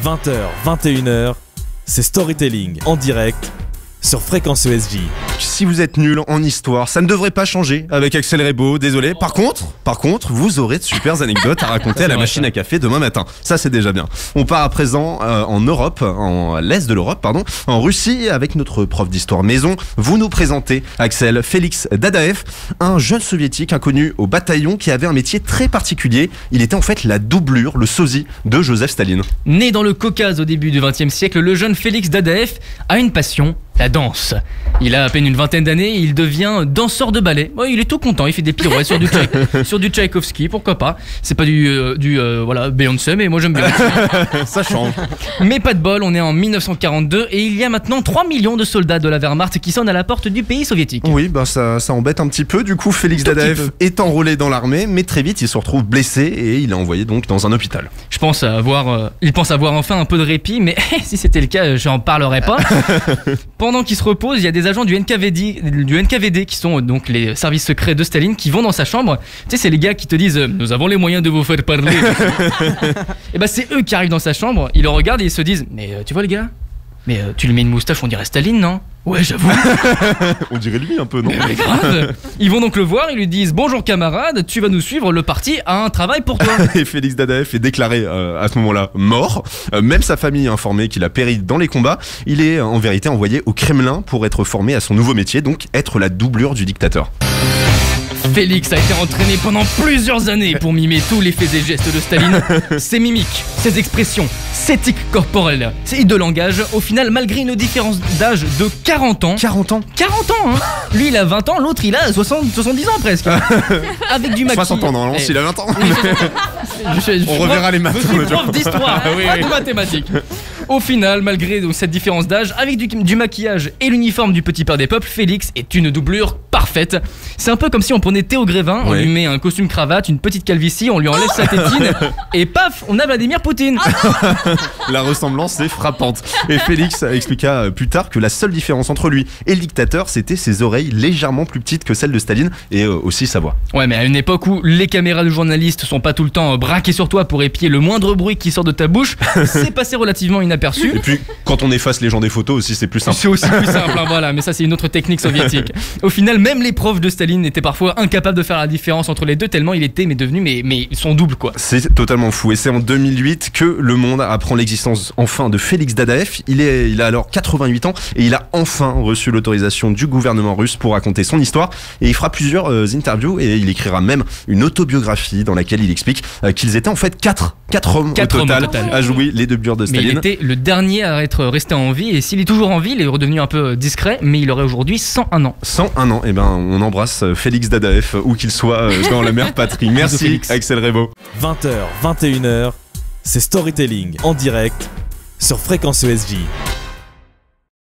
20h, 21h, c'est Storytelling en direct sur Fréquence ESJ. Si vous êtes nul en histoire, ça ne devrait pas changer avec Axel Rebaud, désolé. Par contre, vous aurez de super anecdotes à raconter à la machine à café demain matin. Ça, c'est déjà bien. On part à présent en Europe, en l'Est de l'Europe, pardon, en Russie, avec notre prof d'histoire maison. Vous nous présentez, Axel, Félix Dadaev, un jeune soviétique inconnu au bataillon qui avait un métier très particulier. Il était en fait la doublure, le sosie de Joseph Staline. Né dans le Caucase au début du XXe siècle, le jeune Félix Dadaev a une passion, la danse. Il a à peine une vingtaine d'années et il devient danseur de ballet. Ouais, il est tout content, il fait des pirouettes sur du Tchaïkovski, pourquoi pas. C'est pas du Beyoncé, mais moi j'aime bien. Ça change. Mais pas de bol, on est en 1942 et il y a maintenant 3 millions de soldats de la Wehrmacht qui sonnent à la porte du pays soviétique. Oui, ça embête un petit peu. Du coup, Félix Dadaev est enrôlé dans l'armée, mais très vite il se retrouve blessé et il est envoyé donc dans un hôpital. Il pense avoir enfin un peu de répit, mais si c'était le cas, j'en parlerai pas. Pendant qu'il se repose, il y a des agents du NKVD qui sont donc les services secrets de Staline qui vont dans sa chambre. Tu sais, c'est les gars qui te disent nous avons les moyens de vous faire parler. Et bah c'est eux qui arrivent dans sa chambre, ils le regardent et ils se disent mais tu vois le gars, mais tu lui mets une moustache, on dirait Staline, non? Ouais, j'avoue. On dirait lui un peu, non? Mais grave. Ils vont donc le voir, ils lui disent bonjour camarade, tu vas nous suivre, le parti a un travail pour toi. Et Félix Dadaev est déclaré à ce moment-là mort. Même sa famille est informée qu'il a péri dans les combats. Il est en vérité envoyé au Kremlin pour être formé à son nouveau métier, donc être la doublure du dictateur. Félix a été entraîné pendant plusieurs années pour mimer tous les faits et gestes de Staline. Ses mimiques, ses expressions, ses tics corporels et de langage. Au final, malgré une différence d'âge de 40 ans. 40 ans hein. Lui, il a 20 ans, l'autre, il a 70 ans presque. Avec du maquillage. 60 ans, normalement, s'il a 20 ans. On reverra les maths. Je suis prof d'histoire, pas de mathématiques. Au final, malgré donc, cette différence d'âge, avec du maquillage et l'uniforme du petit père des peuples, Félix est une doublure parfaite. C'est un peu comme si on prenait Théo Grévin, on lui met un costume cravate, une petite calvitie, on lui enlève sa tétine et paf, on a Vladimir Poutine. La ressemblance est frappante. Et Félix expliqua plus tard que la seule différence entre lui et le dictateur, c'était ses oreilles légèrement plus petites que celles de Staline et aussi sa voix. Ouais, mais à une époque où les caméras de journalistes sont pas tout le temps braquées sur toi pour épier le moindre bruit qui sort de ta bouche, c'est passé relativement inaperçu. Et puis, quand on efface les gens des photos aussi, c'est plus simple. C'est aussi plus simple, hein, voilà, mais ça c'est une autre technique soviétique. Au final, même les profs de Staline étaient parfois incapables de faire la différence entre les deux, tellement il était devenu mais son double quoi. C'est totalement fou et c'est en 2008 que le monde apprend l'existence enfin de Félix Dadaev. Il a alors 88 ans et il a enfin reçu l'autorisation du gouvernement russe pour raconter son histoire et il fera plusieurs interviews et il écrira même une autobiographie dans laquelle il explique qu'ils étaient en fait 4 hommes au total à jouer les doublures de Staline. Mais il était le dernier à être resté en vie et s'il est toujours en vie, il est redevenu un peu discret, mais il aurait aujourd'hui 101 ans. 101 ans, et ben on embrasse Félix Dadaev où qu'il soit dans la mère patrie. Merci Axel Rebaud. 20h, 21h, c'est Storytelling en direct sur Fréquence ESJ.